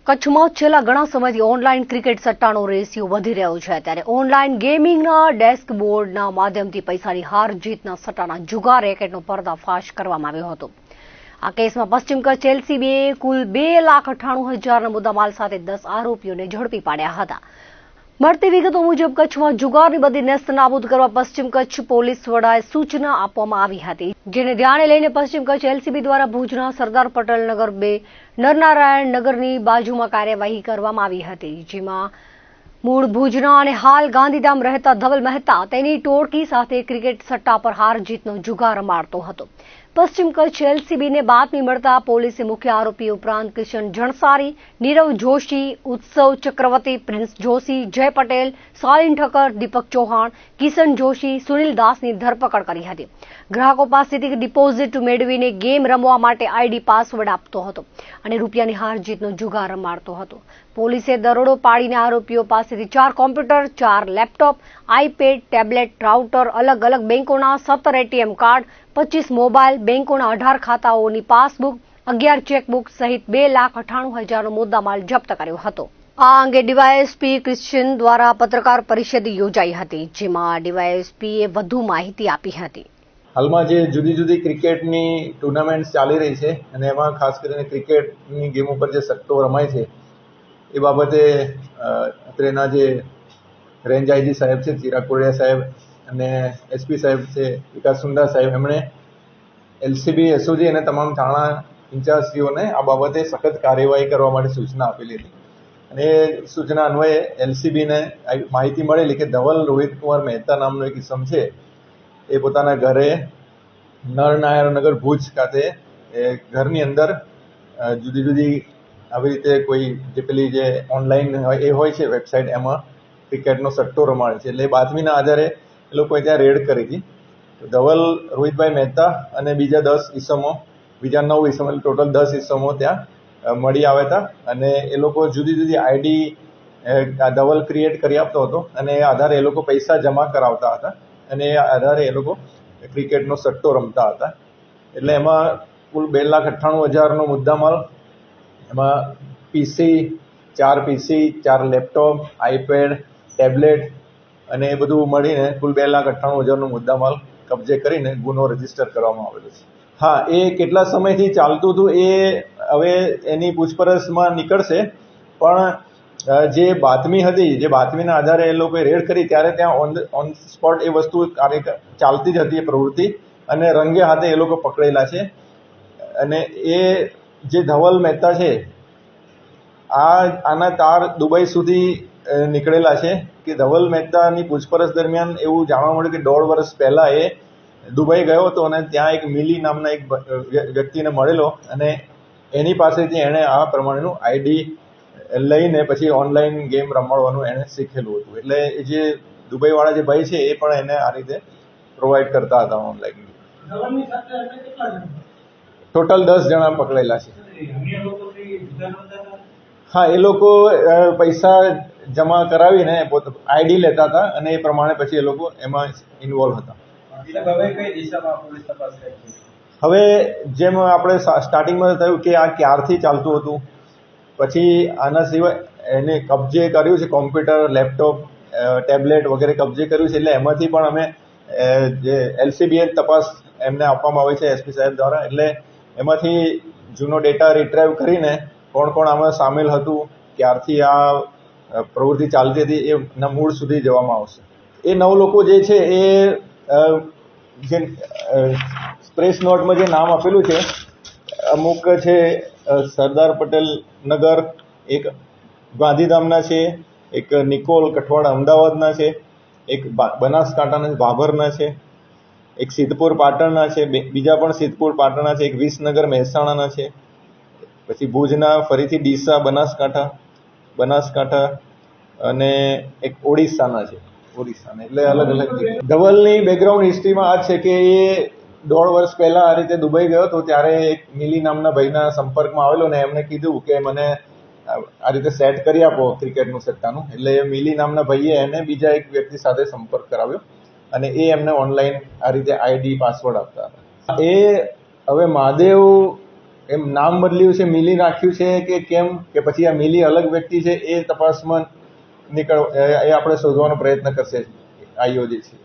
કચ્છમાં છેલ્લા ઘણા સમયથી ઓનલાઈન ક્રિકેટ સટ્ટાનો રેશિયો વધી રહ્યો છે ત્યારે ઓનલાઈન ગેમિંગના ડેશબોર્ડના માધ્યમથી પૈસાની હાર જીતના સટ્ટાના જુગાર રેકેટનો પર્દાફાશ કરવામાં આવ્યો હતો। આ કેસમાં પશ્ચિમ કચ્છ એલસીબીએ કુલ 2,98,000ના મુદ્દામાલ સાથે 10 આરોપીઓને ઝડપી પાડ્યા હતા। મળતી વિગતો મુજબ કચ્છમાં જુગારની બધી નેસ્તનાબૂદ કરવા પશ્ચિમ કચ્છ પોલીસ વડાએ સૂચના આપવામાં આવી હતી, જેને ધ્યાને લઈને પશ્ચિમ કચ્છ એલસીબી દ્વારા ભુજના સરદાર પટેલ નગર 2 નરનારાયણ નગરની બાજુમાં કાર્યવાહી કરવામાં આવી હતી, જેમાં મૂળ ભુજના અને હાલ ગાંધીધામ રહેતા ધવલ મહેતા તેની ટોળકી સાથે ક્રિકેટ સટ્ટા પર હાર જીતનો જુગાર રમાડતો હતો। પશ્ચિમ કચ્છ એલસીબીને બાતમી મળતા પોલીસે મુખ્ય આરોપી ઉપરાંત કિશન જણસારી, નીરવ જોશી, ઉત્સવ ચક્રવર્તી, પ્રિન્સ જોશી, જય પટેલ, સાલિન ઠક્કર, દીપક ચૌહાણ, કિશન જોશી, સુનિલ દાસની ધરપકડ કરી હતી। ગ્રાહકો પાસેથી ડિપોઝિટ મેળવીને ગેમ રમવા માટે આઈડી પાસવર્ડ આપતો હતો અને રૂપિયાની હાર જીતનો જુગાર રમાડતો હતો। પોલીસે દરોડો પાડીને આરોપીઓ પાસેથી 4 computer, 4 laptop, iPad, tablet, router, અલગ અલગ બેંકોના 17 એટીએમ કાર્ડ, 25 મોબાઈલ, બેંકોના 18 ખાતાઓની પાસબુક, 11 ચેકબુક સહિત 2,98,000નો મુદ્દામાલ જપ્ત કર્યો હતો। આ અંગે ડીવાયએસપી ક્રિશ્ચિયન દ્વારા પત્રકાર પરિષદ યોજાઈ હતી, જેમાં ડીવાયએસપીએ વધુ માહિતી આપી હતી। હાલમાં જે જુદી જુદી ક્રિકેટની ટુર્નામેન્ટ ચાલી રહી છે અને એમાં ખાસ કરીને ક્રિકેટની ગેમ ઉપર જે સટ્ટો રમાય છે એ બાબતે અત્રેના જે રેન્જ આઈજી સાહેબ છે ચિરાગ કોડિયા સાહેબ અને એસપી સાહેબ છે વિકાસ સુંદા સાહેબ, એમણે એલસીબી, એસઓજી અને તમામ થાણા ઇન્ચાર્જશ્રીઓને આ બાબતે સખત કાર્યવાહી કરવા માટે સૂચના આપેલી હતી અને એ સૂચના અન્વયે એલસીબીને માહિતી મળેલી કે ધવલ રોહિતકુમાર મહેતા નામનો એક ઇસમ છે એ પોતાના ઘરે નરનારાયણ નગર ભુજ ખાતે ઘરની અંદર જુદી જુદી આવી રીતે કોઈ જે પેલી જે ઓનલાઈન એ હોય છે વેબસાઇટ, એમાં ક્રિકેટનો સટ્ટો રમાડે છે। એટલે બાતમીના આધારે એ લોકોએ ત્યાં રેડ કરી હતી। ધવલ રોહિતભાઈ મહેતા અને બીજા 10 ઈસમો, બીજા 9 ઈસમો, ટોટલ 10 ઈસમો ત્યાં મળી આવ્યા હતા અને એ લોકો જુદી જુદી આઈડી ધવલ ક્રિએટ કરી આપતો હતો અને એ આધારે એ લોકો પૈસા જમા કરાવતા હતા અને એ આધારે એ લોકો ક્રિકેટનો સટ્ટો રમતા હતા। એટલે એમાં કુલ 2,98,000નો મુદ્દામાલ, એમાં પીસી, 4 પીસી, 4 લેપટોપ, આઈપેડ, ટેબ્લેટ અને એ બધું મળીને કુલ 2,98,000નો મુદ્દામાલ કબજે કરીને ગુનો રજીસ્ટર કરવામાં આવેલો છે। હા, એ કેટલા સમયથી ચાલતું હતું એ હવે એની પૂછપરછમાં નીકળશે, પણ જે બાતમી હતી, જે બાતમીના આધારે એ લોકોએ રેડ કરી ત્યારે ત્યાં ઓન સ્પોટ એ વસ્તુ ચાલતી જ હતી, એ પ્રવૃત્તિ, અને રંગે હાથે એ લોકો પકડેલા છે। અને એ જે ધવલ મહેતા છે આના તાર દુબઈ સુધી નીકળેલા છે કે ધવલ મહેતાની પૂછપરછ દરમિયાન એવું જાણવા મળ્યું કે 1.5 વર્ષ પહેલા એ દુબઈ ગયો હતો અને ત્યાં એક મિલી નામના એક વ્યક્તિને મળેલો અને એની પાસેથી એણે આ પ્રમાણેનું આઈડી લઈને પછી ઓનલાઈન ગેમ રમાડવાનું એણે શીખેલું હતું। એટલે જે દુબઈવાળા જે ભાઈ છે એ પણ એને આ રીતે પ્રોવાઈડ કરતા હતા ઓનલાઈન। ટોટલ 10 જણા પકડેલા છે। હા, એ લોકો પૈસા જમા કરાવીને આઈડી લેતા હતા અને એ પ્રમાણે પછી એ લોકો એમાં ઇન્વોલ્વ હતા। હવે જેમ આપણે સ્ટાર્ટિંગમાં થયું કે આ ક્યારથી ચાલતું હતું, પછી આના સિવાય એને કબજે કર્યું છે કોમ્પ્યુટર, લેપટોપ, ટેબ્લેટ વગેરે કબજે કર્યું છે। એટલે એમાંથી પણ અમે જે એલસીબીએ તપાસ એમને આપવામાં આવી છે એસપી સાહેબ દ્વારા, એટલે એમાંથી જૂનો ડેટા રિટ્રાઈવ કરીને કોણ કોણ આમાં સામેલ હતું, ક્યારથી આ પ્રવૃત્તિ ચાલતી હતી, એના મૂળ સુધી જવામાં આવશે। એ 9 લોકો જે છે એ જે પ્રેસ નોટમાં જે નામ આપેલું છે, અમુક છે સરદાર પટેલ નગર, એક ગાંધીધામના છે, એક નિકોલ કઠવાડા અમદાવાદના છે, એક બનાસકાંઠાના ભાભરના છે, એક સિદ્ધપુર પાટણના છે, બીજા પણ સિદ્ધપુર પાટણના છે, એક વિસનગર મહેસાણાના છે, પછી ભુજના, ફરીથી ડીસા બનાસકાંઠા અને એક ઓડિશાના છે, એટલે અલગ અલગ। ધવલની બેકગ્રાઉન્ડ હિસ્ટ્રીમાં આ છે કે એ 1.5 વર્ષ પહેલા આ રીતે દુબઈ ગયો હતો ત્યારે એક મિલી નામના ભાઈના સંપર્કમાં આવેલો ને એમને કીધું કે મને આ રીતે સેટ કરી આપો ક્રિકેટનું સટ્ટાનું। એટલે મિલી નામના ભાઈએ એને બીજા એક વ્યક્તિ સાથે સંપર્ક કરાવ્યો અને એ એમને ઓનલાઈન આ રીતે આઈડી પાસવર્ડ આપતા હતા। એ હવે મહાદેવ એમ નામ બદલ્યું છે, મિલી રાખ્યું છે કે કેમ, કે પછી આ મિલી અલગ વ્યક્તિ છે, એ તપાસમાં એ આપણે શોધવાનો પ્રયત્ન કરશે આઈઓ જે છે.